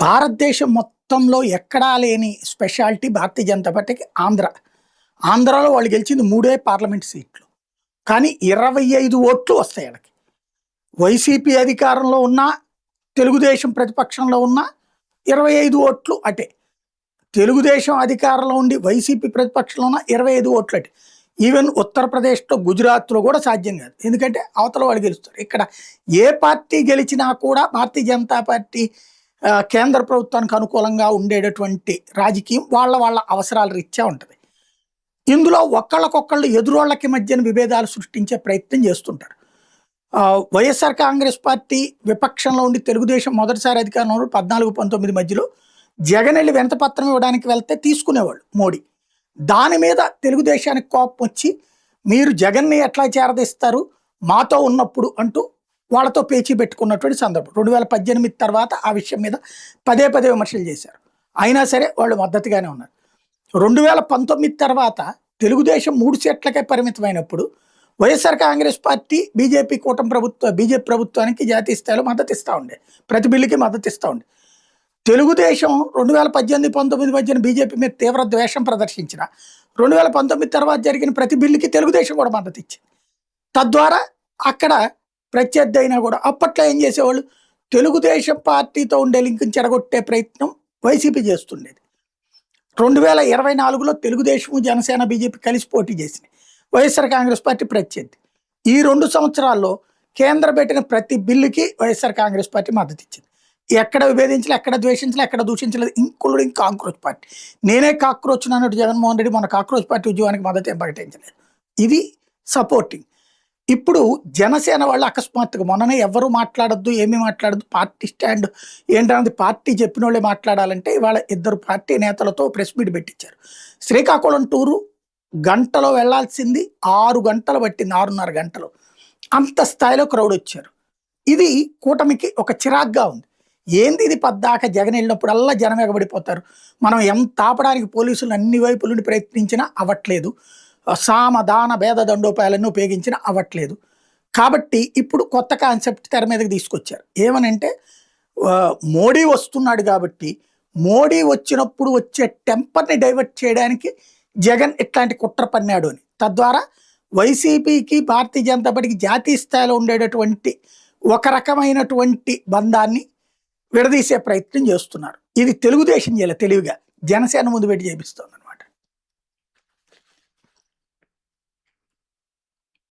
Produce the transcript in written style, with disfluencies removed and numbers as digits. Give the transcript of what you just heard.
భారతదేశం మొత్తంలో ఎక్కడా లేని స్పెషాలిటీ భారతీయ జనతా పార్టీకి ఆంధ్ర. ఆంధ్రాలో వాళ్ళు గెలిచింది 3 పార్లమెంట్ సీట్లు. కానీ 25 ఓట్లు వస్తాయి ఆళ్ళకి. వైసీపీ అధికారంలో ఉన్నా, తెలుగుదేశం ప్రతిపక్షంలో ఉన్నా 25 ఓట్లు అటే. తెలుగుదేశం అధికారంలో ఉండి వైసీపీ ప్రతిపక్షంలో ఉన్న 25 ఓట్లు అటే. ఈవెన్ ఉత్తరప్రదేశ్‌లో, గుజరాత్‌లో కూడా సాధ్యం కాదు. ఎందుకంటే అవతల వాళ్ళు గెలుస్తారు. ఇక్కడ ఏ పార్టీ గెలిచినా కూడా భారతీయ జనతా పార్టీ కేంద్ర ప్రభుత్వానికి అనుకూలంగా ఉండేటటువంటి రాజకీయం వాళ్ళ అవసరాల రీత్యా ఉంటుంది. ఇందులో ఒకళ్ళకొకళ్ళు ఎదురోళ్ళకి మధ్యన విభేదాలు సృష్టించే ప్రయత్నం చేస్తుంటారు. వైఎస్ఆర్ కాంగ్రెస్ పార్టీ విపక్షంలో ఉండి తెలుగుదేశం మొదటిసారి అధికారంలో 14-19 మధ్యలో జగన్ వెళ్ళి వినతిపత్రం ఇవ్వడానికి వెళ్తే తీసుకునేవాళ్ళు మోడీ. దాని మీద తెలుగుదేశానికి కోపం వచ్చి మీరు జగన్ని ఎట్లా చేరదీస్తారు మాతో ఉన్నప్పుడు అంటూ వాళ్ళతో పేచీ పెట్టుకున్నటువంటి సందర్భం. 2018 తర్వాత ఆ విషయం మీద పదే విమర్శలు చేశారు. అయినా సరే వాళ్ళు మద్దతుగానే ఉన్నారు. 2019 తర్వాత తెలుగుదేశం 3 సీట్లకే పరిమితమైనప్పుడు వైఎస్ఆర్ కాంగ్రెస్ పార్టీ బీజేపీ ప్రభుత్వానికి జాతీయ స్థాయిలో మద్దతు ఇస్తూ ఉండే, ప్రతి బిల్లుకి మద్దతు ఇస్తూ ఉండే. తెలుగుదేశం 2018-19 మధ్యన బీజేపీ మీద తీవ్ర ద్వేషం ప్రదర్శించిన 2019 తర్వాత జరిగిన ప్రతి బిల్లుకి తెలుగుదేశం కూడా మద్దతు ఇచ్చింది. తద్వారా అక్కడ ప్రత్యర్థి అయినా కూడా అప్పట్లో ఏం చేసేవాళ్ళు, తెలుగుదేశం పార్టీతో ఉండే లింక్ని చెడగొట్టే ప్రయత్నం వైసీపీ చేస్తుండేది. 2024లో తెలుగుదేశం, జనసేన, బీజేపీ కలిసి పోటీ చేసినాయి. వైఎస్ఆర్ కాంగ్రెస్ పార్టీ ప్రత్యర్థి. ఈ 2 సంవత్సరాల్లో కేంద్రం పెట్టిన ప్రతి బిల్లుకి వైఎస్ఆర్ కాంగ్రెస్ పార్టీ మద్దతు ఇచ్చింది. ఎక్కడ విభేదించలే, ఎక్కడ ద్వేషించలే, ఎక్కడ దూషించలేదు, ఇంక్లూడింగ్ కాక్రోచ్ పార్టీ. నేనే కాక్రోచ్ అన్నట్టు జగన్మోహన్ రెడ్డి మన కాక్రోచ్ పార్టీ ఉద్యమానికి మద్దతు ఏం ప్రకటించలేదు. ఇది సపోర్టింగ్. ఇప్పుడు జనసేన వాళ్ళు అకస్మాత్తుగా మొన్ననే ఎవరు మాట్లాడొద్దు, ఏమీ మాట్లాడద్దు, పార్టీ స్టాండ్ ఏంటన్నది పార్టీ చెప్పిన వాళ్ళే మాట్లాడాలంటే ఇవాళ 2 పార్టీ నేతలతో ప్రెస్ మీట్ పెట్టించారు. శ్రీకాకుళం టూరు గంటలో వెళ్లాల్సింది 6 గంటలు పట్టింది, 6.5 గంటలు. అంత స్థాయిలో క్రౌడ్ వచ్చారు. ఇది కూటమికి ఒక చిరాగ్గా ఉంది. ఏంది ఇది పద్దాక జగన్ వెళ్ళినప్పుడల్లా జనం ఎగబడిపోతారు. మనం ఎంత ఆపడానికి పోలీసులు అన్ని వైపుల నుండి ప్రయత్నించినా అవ్వట్లేదు. సామ దాన భేద దండోపాయాలన్నీ ఉపయోగించినా అవ్వట్లేదు. కాబట్టి ఇప్పుడు కొత్త కాన్సెప్ట్ తెర మీదకి తీసుకొచ్చారు. ఏమనంటే మోడీ వస్తున్నాడు కాబట్టి మోడీ వచ్చినప్పుడు వచ్చే టెంపర్ని డైవర్ట్ చేయడానికి జగన్ ఇట్లాంటి కుట్ర పన్నాడు అని. తద్వారా వైసీపీకి, భారతీయ జనతా పార్టీకి జాతీయ స్థాయిలో ఉండేటటువంటి ఒక రకమైనటువంటి బంధాన్ని విడదీసే ప్రయత్నం చేస్తున్నారు. ఇది తెలుగుదేశం చేయాలి తెలివిగా, జనసేన ముందు పెట్టి చేపిస్తుంది.